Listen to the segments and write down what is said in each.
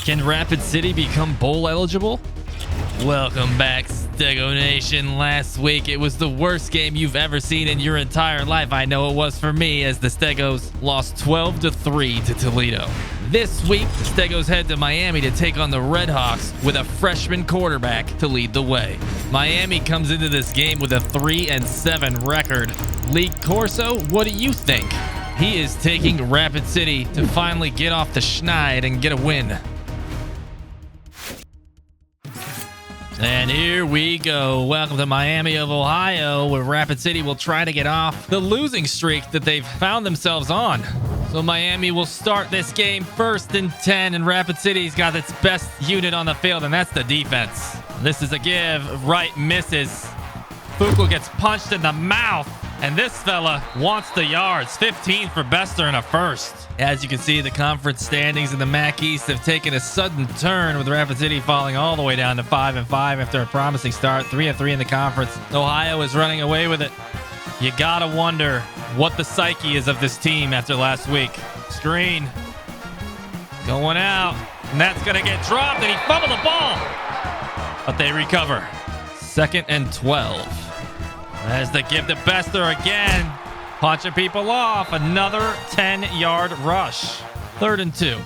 Can Rapid City become bowl eligible? Welcome back, Stego Nation. Last week, it was the worst game you've ever seen in your entire life. I know it was for me, as the Stegos lost 12-3 to Toledo. This week, the Stegos head to Miami to take on the Redhawks with a freshman quarterback to lead the way. Miami comes into this game with a 3-7 record. League Corso, what do you think? He is taking Rapid City to finally get off the schneid and get a win. And here we go. Welcome to Miami of Ohio, where Rapid City will try to get off the losing streak that they've found themselves on. So Miami will start this game 1st and 10, and Rapid City's got its best unit on the field, and that's the defense. This is a give. Right misses. Fuqua gets punched in the mouth, and this fella wants the yards. 15 for Bester and a first. As you can see, the conference standings in the MAC East have taken a sudden turn, with Rapid City falling all the way down to 5-5 after a promising start. 3-3 in the conference. Ohio is running away with it. You gotta wonder what the psyche is of this team after last week. Screen going out, and that's gonna get dropped, and he fumbled the ball, but they recover. 2nd and 12. As they give to Bester again, punching people off. Another 10-yard rush. 3rd and 2.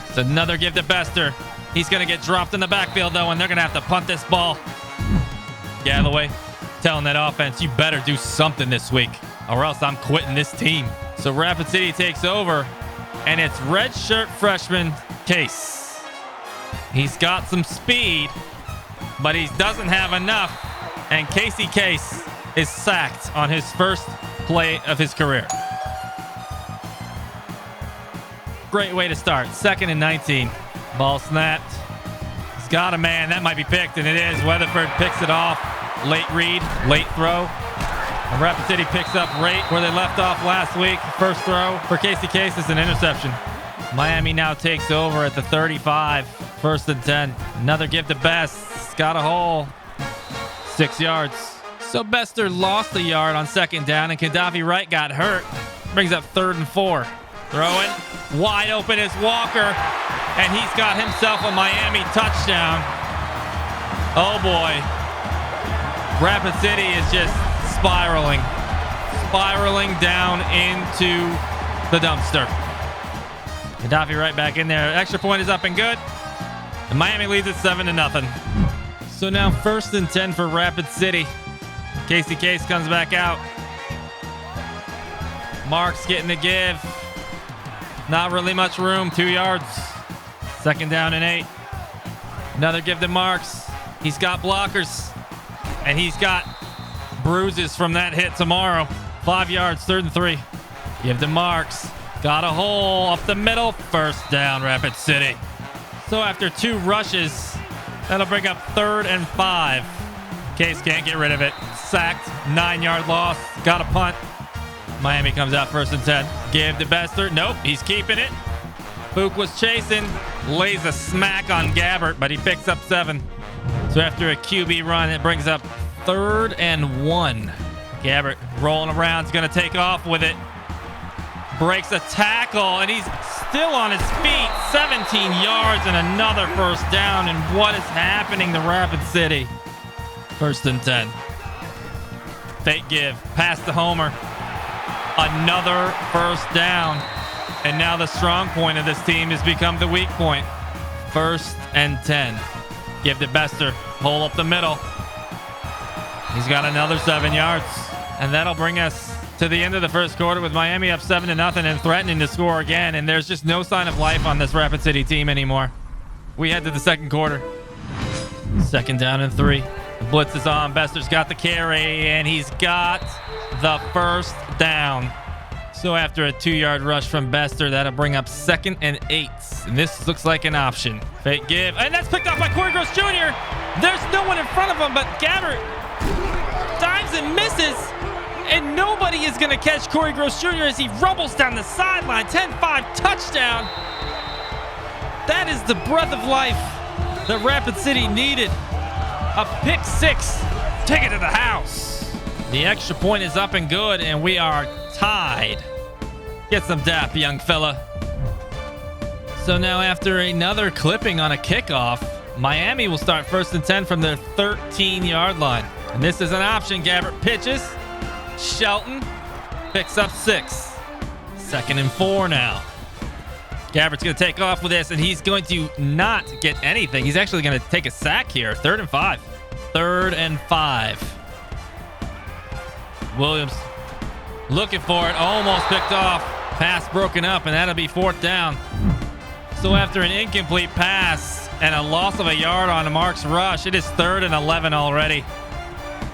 It's another give to Bester. He's going to get dropped in the backfield, though, and they're going to have to punt this ball. Galloway telling that offense, you better do something this week, or else I'm quitting this team. So Rapid City takes over, and it's redshirt freshman Case. He's got some speed, but he doesn't have enough. And Casey Case is sacked on his first play of his career. Great way to start. 2nd and 19. Ball snapped. He's got a man. That might be picked, and it is. Weatherford picks it off. Late read, late throw. And Rapid City picks up right where they left off last week. First throw for Casey Case is an interception. Miami now takes over at the 35. 1st and 10. Another give to Best. It's got a hole. 6 yards. So Bester lost a yard on 2nd down, and Gaddafi Wright got hurt. Brings up 3rd and 4. Throwing. Wide open is Walker, and he's got himself a Miami touchdown. Oh boy. Rapid City is just spiraling down into the dumpster. Gaddafi Wright back in there. Extra point is up and good. And Miami leads it 7-0. So now 1st and 10 for Rapid City. Casey Case comes back out. Marks getting the give. Not really much room. 2 yards. 2nd down and 8. Another give to Marks. He's got blockers. And he's got bruises from that hit tomorrow. 5 yards. 3rd and 3. Give to Marks. Got a hole up the middle. 1st down, Rapid City. So after 2 rushes, that'll bring up 3rd and 5. Case can't get rid of it. Sacked. 9-yard loss. Got a punt. Miami comes out 1st and 10. Give to Bester. Nope, he's keeping it. Fook was chasing. Lays a smack on Gabbert, but he picks up 7. So after a QB run, it brings up 3rd and 1. Gabbert rolling around. Is going to take off with it. Breaks a tackle, and he's still on his feet. 17 yards and another 1st down. And what is happening to Rapid City? 1st and 10. Fake give. Pass to Homer. Another 1st down. And now the strong point of this team has become the weak point. 1st and 10. Give to Bester. Hole up the middle. He's got another 7 yards. And that'll bring us to the end of the first quarter with Miami up 7-0 and threatening to score again. And there's just no sign of life on this Rapid City team anymore. We head to the 2nd quarter. 2nd down and 3. The blitz is on. Bester's got the carry, and he's got the 1st down. So after a 2-yard rush from Bester, that'll bring up 2nd and 8. And this looks like an option. Fake give. And that's picked off by Corey Gross Jr. There's no one in front of him, but Gabbert dives and misses. And nobody is going to catch Corey Gross Jr. as he rumbles down the sideline. 10-5 touchdown. That is the breath of life that Rapid City needed. A pick 6. Take it to the house. The extra point is up and good, and we are tied. Get some dap, young fella. So now after another clipping on a kickoff, Miami will start 1st and 10 from their 13-yard line. And this is an option. Gabbert pitches. Shelton picks up 6. 2nd and 4 now. Gabbert's going to take off with this, and he's going to not get anything. He's actually going to take a sack here. 3rd and 5. 3rd and 5. Williams looking for it. Almost picked off. Pass broken up, and that'll be 4th down. So after an incomplete pass and a loss of a yard on Mark's rush, it is 3rd and 11 already.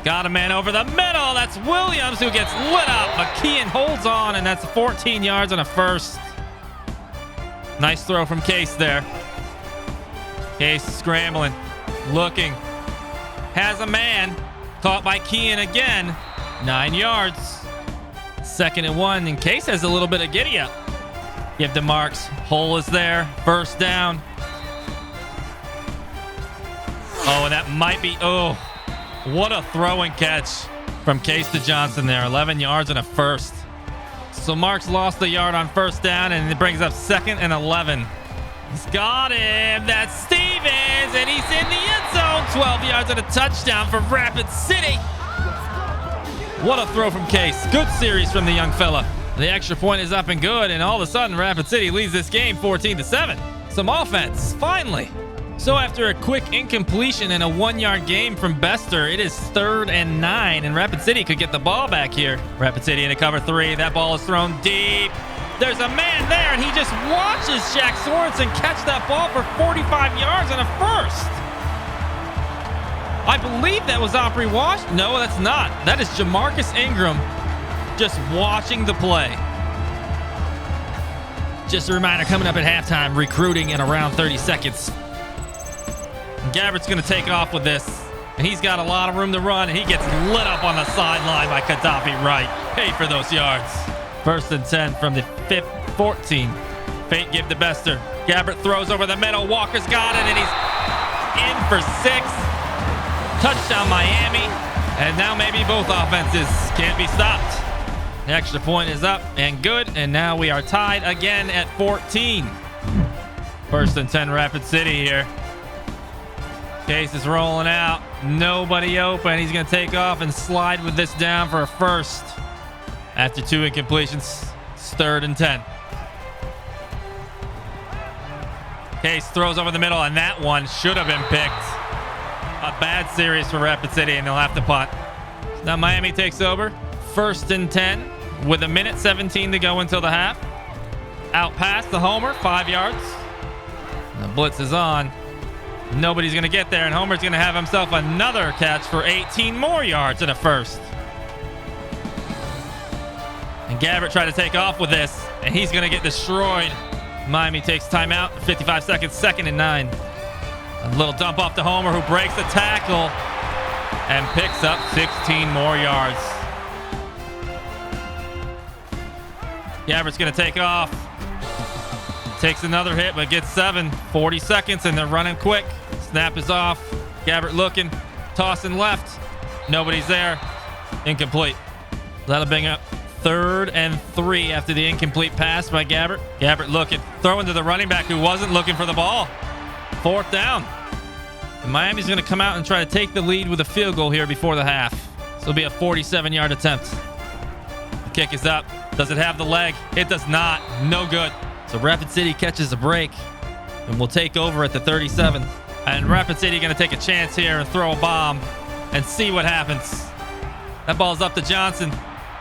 Got a man over the middle. That's Williams who gets lit up. McKeon holds on, and that's 14 yards and a first. Nice throw from Case there. Case scrambling, looking. Has a man. Caught by Kean again. 9 yards. 2nd and 1, and Case has a little bit of giddy up. Give to Marks. Hole is there. 1st down. Oh, and that might be... Oh, what a throw and catch from Case to Johnson there. 11 yards and a first. So Marks lost a yard on 1st down, and it brings up 2nd and 11. He's got him. That's Stevens, and he's in the end zone. 12 yards and a touchdown for Rapid City. What a throw from Case. Good series from the young fella. The extra point is up and good, and all of a sudden Rapid City leads this game 14-7. Some offense, finally. So after a quick incompletion and a 1-yard gain from Bester, it is 3rd and 9, and Rapid City could get the ball back here. Rapid City into cover 3. That ball is thrown deep. There's a man there, and he just watches Shaq Sorensen catch that ball for 45 yards and a first. I believe that was Opry Wash. No, that's not. That is Jamarcus Ingram just watching the play. Just a reminder, coming up at halftime, recruiting in around 30 seconds. Gabbert's going to take off with this, and he's got a lot of room to run, and he gets lit up on the sideline by Gaddafi Wright. Paid for those yards. 1st and 10 from the 14. Fate give to Bester. Gabbert throws over the middle. Walker's got it, and he's in for 6. Touchdown Miami, and now maybe both offenses can't be stopped. The extra point is up and good, and now we are tied again at 14. 1st and 10 Rapid City here. Case is rolling out. Nobody open. He's going to take off and slide with this down for a first. After 2 incompletions, it's 3rd and 10. Case throws over the middle, and that one should have been picked. A bad series for Rapid City, and they'll have to punt. Now Miami takes over. 1st and 10 with 1:17 to go until the half. Out past the Homer, 5 yards. The blitz is on. Nobody's going to get there, and Homer's going to have himself another catch for 18 more yards and a first. And Gabbert tried to take off with this, and he's going to get destroyed. Miami takes timeout. 55 seconds, 2nd and 9. A little dump off to Homer, who breaks the tackle and picks up 16 more yards. Gabbert's going to take off. Takes another hit, but gets 7. 40 seconds, and they're running quick. Snap is off. Gabbert looking. Tossing left. Nobody's there. Incomplete. That'll bring up 3rd and 3 after the incomplete pass by Gabbert. Gabbert looking. Throwing to the running back who wasn't looking for the ball. 4th down. And Miami's going to come out and try to take the lead with a field goal here before the half. So it'll be a 47-yard attempt. The kick is up. Does it have the leg? It does not. No good. So Rapid City catches a break and will take over at the 37. And Rapid City going to take a chance here and throw a bomb and see what happens. That ball's up to Johnson,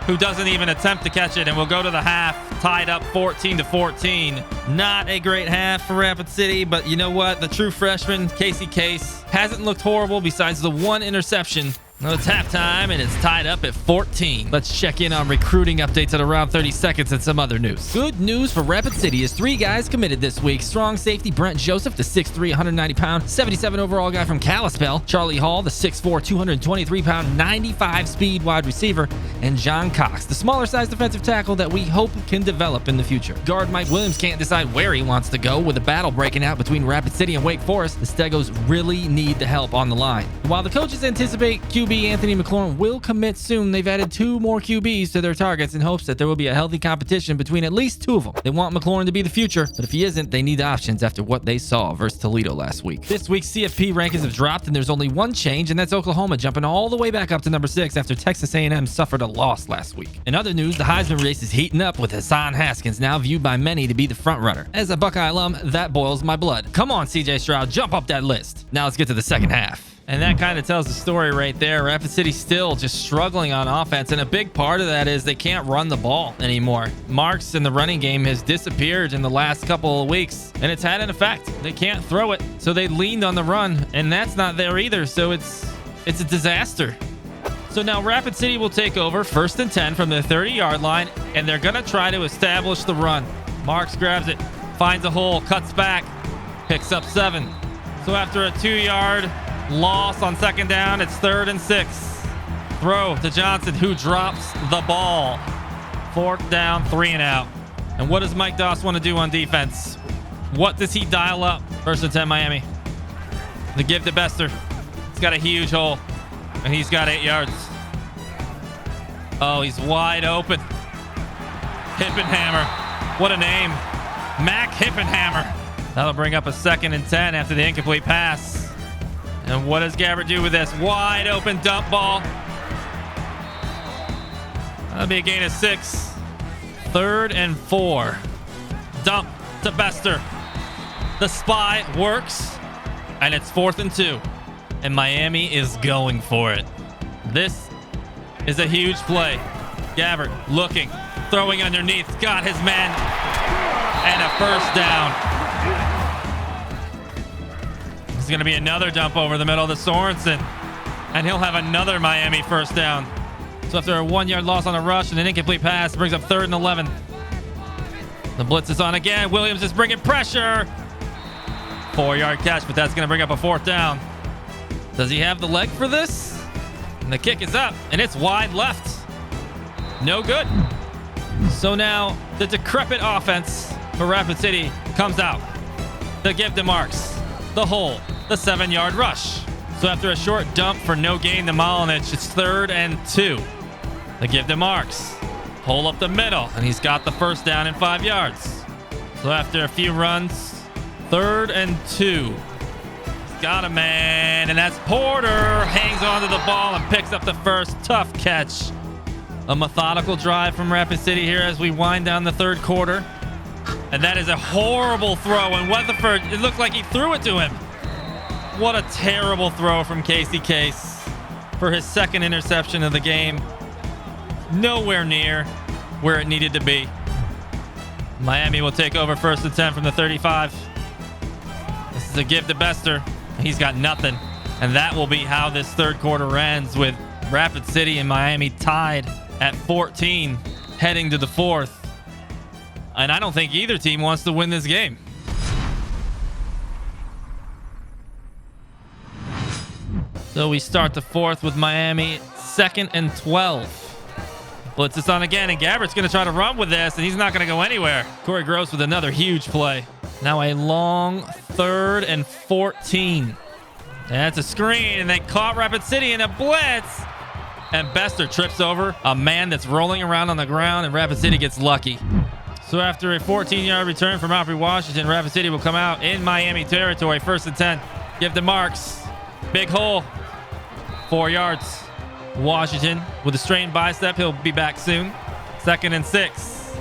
who doesn't even attempt to catch it, and will go to the half, tied up 14-14. Not a great half for Rapid City, but you know what? The true freshman, Casey Case, hasn't looked horrible besides the 1 interception. Well, it's halftime, and it's tied up at 14. Let's check in on recruiting updates at around 30 seconds and some other news. Good news for Rapid City is 3 guys committed this week. Strong safety Brent Joseph, the 6'3", 190-pound, 77 overall guy from Kalispell. Charlie Hall, the 6'4", 223-pound, 95-speed wide receiver. And John Cox, the smaller-sized defensive tackle that we hope can develop in the future. Guard Mike Williams can't decide where he wants to go with a battle breaking out between Rapid City and Wake Forest. The Stegos really need the help on the line. While the coaches anticipate QB QB Anthony McLaurin will commit soon. They've added 2 more QBs to their targets in hopes that there will be a healthy competition between at least 2 of them. They want McLaurin to be the future, but if he isn't, they need options after what they saw versus Toledo last week. This week's CFP rankings have dropped, and there's only one change, and that's Oklahoma jumping all the way back up to number 6 after Texas A&M suffered a loss last week. In other news, the Heisman race is heating up with Hassan Haskins now viewed by many to be the frontrunner. As a Buckeye alum, that boils my blood. Come on, CJ Stroud, jump up that list. Now let's get to the second half. And that kind of tells the story right there. Rapid City still just struggling on offense, and a big part of that is they can't run the ball anymore. Marks in the running game has disappeared in the last couple of weeks, and it's had an effect. They can't throw it, so they leaned on the run, and that's not there either, so it's a disaster. So now Rapid City will take over 1st and 10 from the 30-yard line, and they're going to try to establish the run. Marks grabs it, finds a hole, cuts back, picks up 7. So after a 2-yard loss on 2nd down, it's 3rd and 6. Throw to Johnson, who drops the ball. 4th down, 3 and out. And what does Mike Doss want to do on defense? What does he dial up? 1st and 10 Miami. The give to Bester. He's got a huge hole, and he's got 8 yards. Oh, he's wide open. Hippenhammer. What a name. Mac Hippenhammer. That'll bring up a 2nd and 10 after the incomplete pass. And what does Gabbert do with this? Wide open dump ball. That'll be a gain of 6. 3rd and 4. Dump to Bester. The spy works. And it's 4th and 2. And Miami is going for it. This is a huge play. Gabbert looking, throwing underneath, got his man. And a 1st down. It's going to be another dump over the middle of the Sorensen, and he'll have another Miami 1st down. So after a 1-yard loss on a rush and an incomplete pass, brings up 3rd and 11. The blitz is on again. Williams is bringing pressure. 4-yard catch, but that's going to bring up a 4th down. Does he have the leg for this? And the kick is up, and it's wide left. No good. So now the decrepit offense for Rapid City comes out. The give to Marks. The hole. The 7-yard rush. So after a short dump for no gain to Molinich, it's 3rd and 2. The give to Marks. Hole up the middle, and he's got the 1st down and 5 yards. So after a few runs, 3rd and 2. He's got a man, and that's Porter. Hangs onto the ball and picks up the first. Tough catch. A methodical drive from Rapid City here as we wind down the 3rd quarter. And that is a horrible throw, and Weatherford, it looked like he threw it to him. What a terrible throw from Casey Case for his 2nd interception of the game. Nowhere near where it needed to be. Miami will take over 1st and 10 from the 35. This is a give to Bester. He's got nothing. And that will be how this 3rd quarter ends, with Rapid City and Miami tied at 14 heading to the 4th. And I don't think either team wants to win this game. So we start the 4th with Miami 2nd and 12. Blitz is on again, and Gabbert's going to try to run with this, and he's not going to go anywhere. Corey Gross with another huge play. Now a long 3rd and 14. That's a screen, and they caught Rapid City in a blitz. And Bester trips over a man that's rolling around on the ground, and Rapid City gets lucky. So after a 14-yard return from Opry Washington, Rapid City will come out in Miami territory. 1st and 10. Give to Marks. Big hole. 4 yards. Washington with a strained bicep. He'll be back soon. 2nd and 6.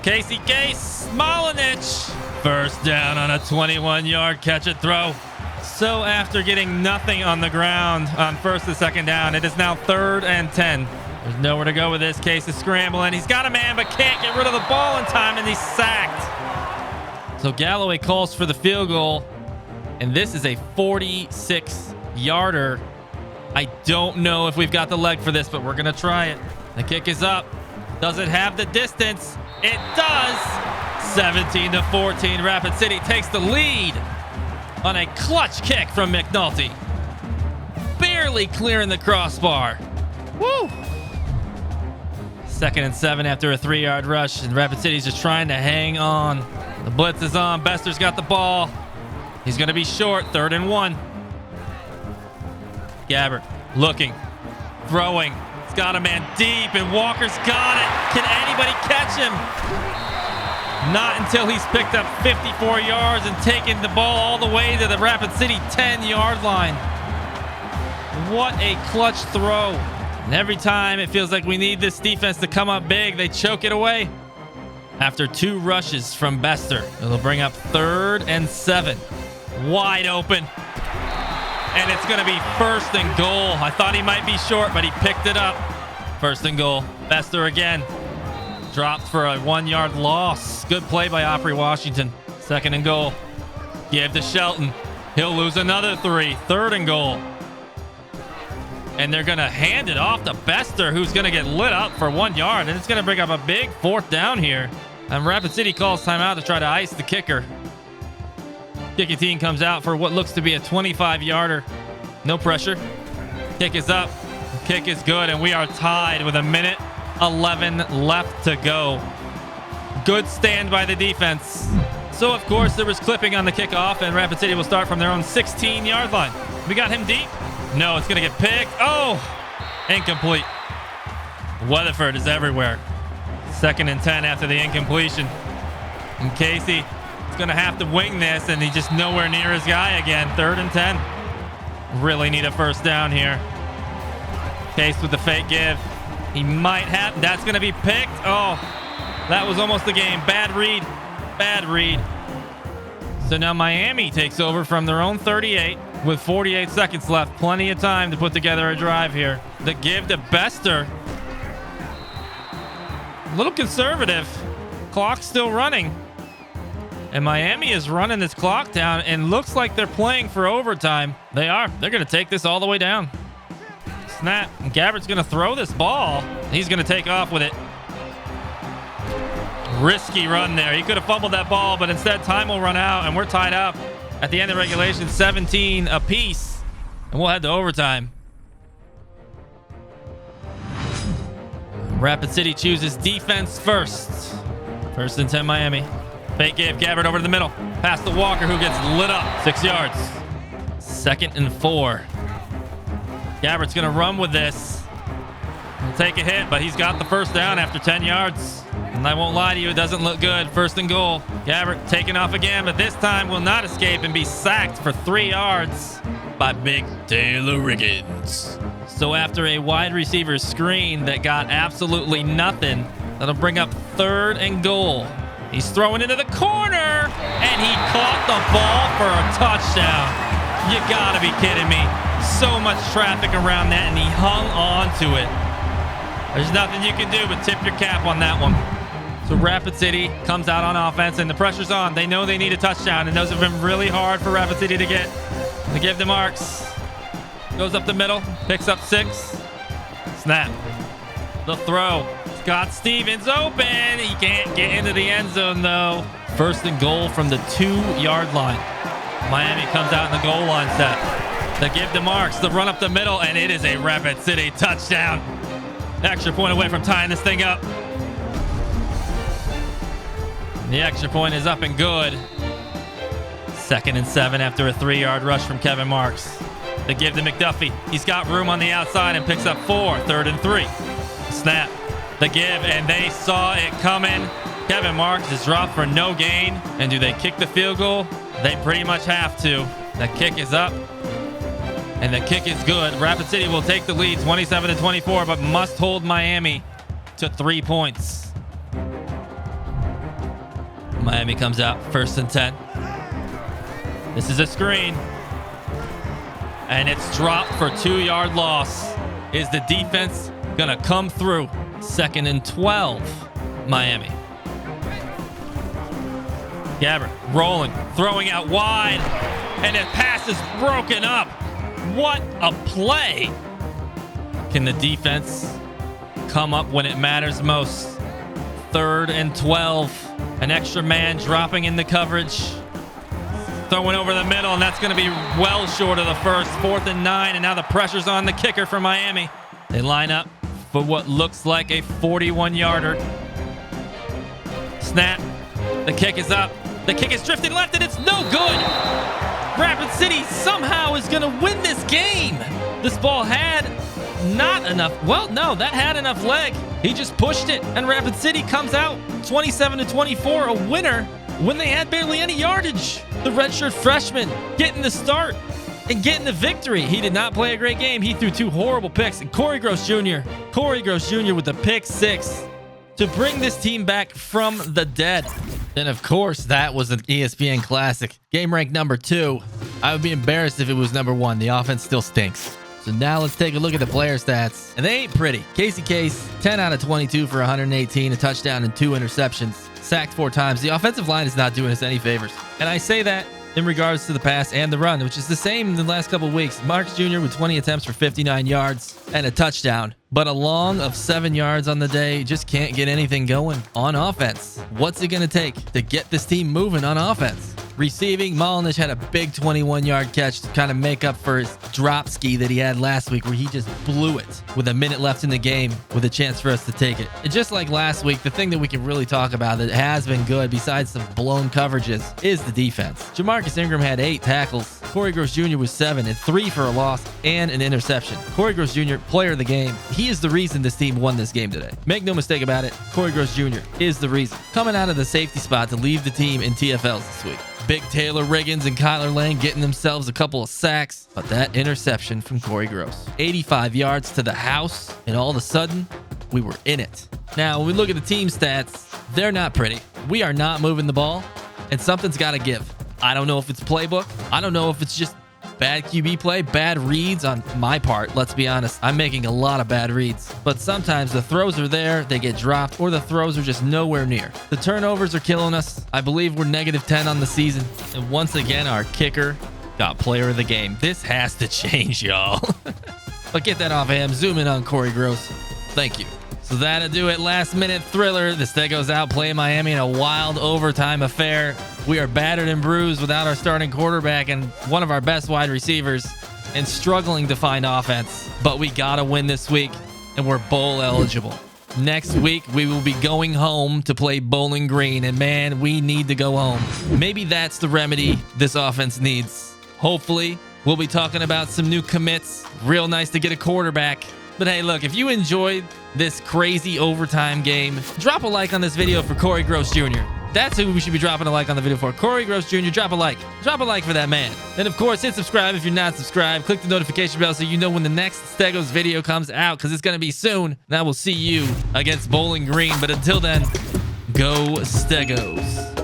Casey Case. Molinich. 1st down on a 21-yard catch and throw. So after getting nothing on the ground on 1st and 2nd down, it is now 3rd and 10. There's nowhere to go with this. Case is scrambling. He's got a man, but can't get rid of the ball in time, and he's sacked. So Galloway calls for the field goal, and this is a 46-yarder. I don't know if we've got the leg for this, but we're going to try it. The kick is up. Does it have the distance? It does. 17-14. Rapid City takes the lead on a clutch kick from McNulty. Barely clearing the crossbar. Woo! 2nd and 7 after a 3-yard rush, and Rapid City's just trying to hang on. The blitz is on. Bester's got the ball. He's going to be short. 3rd and 1. Gabbert Looking, throwing. He's got a man deep, and Walker's got it. Can anybody catch him? Not until he's picked up 54 yards and taken the ball all the way to the Rapid City 10-yard line. What a clutch throw. And every time it feels like we need this defense to come up big, they choke it away. After 2 rushes from Bester, it'll bring up 3rd and 7. Wide open. And it's going to be 1st and goal. I thought he might be short, but he picked it up. 1st and goal. Bester again. Dropped for a 1-yard loss. Good play by Opry Washington. 2nd and goal. Give to Shelton. He'll lose another 3. 3rd and goal. And they're going to hand it off to Bester, who's going to get lit up for 1 yard. And it's going to bring up a big 4th down here. And Rapid City calls timeout to try to ice the kicker. Kicking team comes out for what looks to be a 25-yarder. No pressure. Kick is up. Kick is good. And we are tied with 1:11 left to go. Good stand by the defense. So, of course, there was clipping on the kickoff, and Rapid City will start from their own 16-yard line. We got him deep. No, it's going to get picked. Oh, incomplete. Weatherford is everywhere. 2nd and 10 after the incompletion. And Casey is going to have to wing this, and he's just nowhere near his guy again. 3rd and 10. Really need a 1st down here. Case with the fake give. He might have. That's going to be picked. Oh, that was almost the game. Bad read. Bad read. So now Miami takes over from their own 38 with 48 seconds left. Plenty of time to put together a drive here. The give to Bester. A little conservative. Clock's still running. And Miami is running this clock down and looks like they're playing for overtime. They are. They're going to take this all the way down. Snap. And Gabbert's going to throw this ball. He's going to take off with it. Risky run there. He could have fumbled that ball, but instead time will run out, and we're tied up at the end of regulation, 17 apiece. And we'll head to overtime. Rapid City chooses defense first. 1st and 10 Miami. Fake gave Gabbert over to the middle. Pass to Walker, who gets lit up. 6 yards. 2nd and 4. Gabbert's going to run with this. He'll take a hit, but he's got the 1st down after 10 yards. And I won't lie to you, it doesn't look good. 1st and goal. Gabbert taking off again, but this time will not escape and be sacked for 3 yards by Big Taylor Riggins. So after a wide receiver screen that got absolutely nothing, that'll bring up 3rd and goal. He's throwing into the corner, and he caught the ball for a touchdown. You gotta be kidding me. So much traffic around that, and he hung on to it. There's nothing you can do but tip your cap on that one. So Rapid City comes out on offense, and the pressure's on. They know they need a touchdown, and those have been really hard for Rapid City to get. They give to Marks. Goes up the middle, picks up 6. Snap. The throw. Scott Stevens open. He can't get into the end zone, though. 1st and goal from the 2-yard line. Miami comes out in the goal line set. The give to Marks, the run up the middle, and it is a Rapid City touchdown. Extra point away from tying this thing up. The extra point is up and good. 2nd and 7 after a 3-yard rush from Kevin Marks. The give to McDuffie. He's got room on the outside and picks up 4. 3rd and 3. Snap. The give, and they saw it coming. Kevin Marks is dropped for no gain. And do they kick the field goal? They pretty much have to. The kick is up. And the kick is good. Rapid City will take the lead 27-24, but must hold Miami to 3 points. Miami comes out 1st and 10. This is a screen. And it's dropped for 2-yard loss. Is the defense going to come through? 2nd and 12, Miami. Gabbert rolling, throwing out wide, and the pass is broken up. What a play. Can the defense come up when it matters most? 3rd and 12. An extra man dropping in the coverage. Throwing over the middle, and that's going to be well short of the 1st. 4th and 9, and now the pressure's on the kicker for Miami. They line up for what looks like a 41-yarder. Snap. The kick is up. The kick is drifted left, and it's no good. Rapid City somehow is going to win this game. This ball had not enough. Well, no, that had enough leg. He just pushed it, and Rapid City comes out 27-24, a winner when they had barely any yardage. The redshirt freshman getting the start and getting the victory. He did not play a great game. He threw 2 horrible picks. And Corey Gross Jr. with the pick 6 to bring this team back from the dead. And of course, that was an ESPN classic. Game rank number 2. I would be embarrassed if it was number 1. The offense still stinks. So now let's take a look at the player stats. And they ain't pretty. Casey Case, 10 out of 22 for 118, a touchdown and 2 interceptions. Sacked 4 times. The offensive line is not doing us any favors. And I say that in regards to the pass and the run, which is the same in the last couple of weeks. Marks Jr. with 20 attempts for 59 yards and a touchdown. But a long of 7 yards on the day just can't get anything going on offense. What's it going to take to get this team moving on offense? Receiving, Molnish had a big 21-yard catch to kind of make up for his drop ski that he had last week where he just blew it with a minute left in the game with a chance for us to take it. And just like last week, the thing that we can really talk about that has been good besides some blown coverages is the defense. Jamarcus Ingram had 8 tackles. Corey Gross Jr. was 7 and 3 for a loss and an interception. Corey Gross Jr., player of the game. He is the reason this team won this game today. Make no mistake about it, Corey Gross Jr. is the reason. Coming out of the safety spot to leave the team in TFLs this week. Big Taylor Riggins and Kyler Lane getting themselves a couple of sacks, but that interception from Corey Gross. 85 yards to the house, and all of a sudden, we were in it. Now, when we look at the team stats, they're not pretty. We are not moving the ball, and something's got to give. I don't know if it's playbook. I don't know if it's just bad QB play, bad reads on my part. Let's be honest. I'm making a lot of bad reads. But sometimes the throws are there, they get dropped, or the throws are just nowhere near. The turnovers are killing us. I believe we're -10 on the season. And once again, our kicker got player of the game. This has to change, y'all. But get that off of him. Zoom in on Corey Gross. Thank you. So that'll do it. Last minute thriller. The Stegos outplay Miami in a wild overtime affair. We are battered and bruised without our starting quarterback and one of our best wide receivers and struggling to find offense. But we got to win this week and we're bowl eligible. Next week, we will be going home to play Bowling Green. And man, we need to go home. Maybe that's the remedy this offense needs. Hopefully, we'll be talking about some new commits. Real nice to get a quarterback. But hey, look, if you enjoyed this crazy overtime game, drop a like on this video for Corey Gross Jr. That's who we should be dropping a like on the video for. Corey Gross Jr., drop a like. Drop a like for that man. And of course, hit subscribe if you're not subscribed. Click the notification bell so you know when the next Stegos video comes out, because it's going to be soon. And I will see you against Bowling Green. But until then, go Stegos.